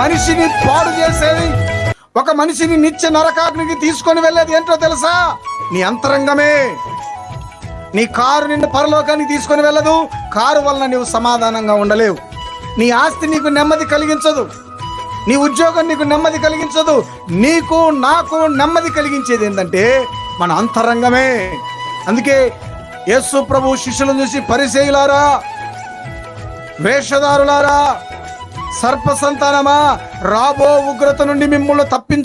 మనిషిని పాడు చేసేది, ఒక మనిషిని నిత్య నరకాగ్నికి తీసుకొని వెళ్ళేది ఏంటో తెలుసా? నీ అంతరంగమే. నీ కారు నిన్ను పరలోకానికి తీసుకొని వెళ్ళదు. కారు వలన నీవు సమాధానంగా ఉండలేవు. నీ ఆస్తి నీకు నెమ్మది కలిగించదు. నీ ఉద్యోగం నీకు నెమ్మది కలిగించదు. నీకు నాకు నెమ్మది కలిగించేది ఏంటంటే మన అంతరంగమే. అందుకే యేసు ప్రభు శిష్యులను చూసి, పరిసయ్యులారా, వేషధారులారా, సర్ప సంతానమా, రాబో ఉగ్రత నుండి మిమ్మల్ని తప్పించు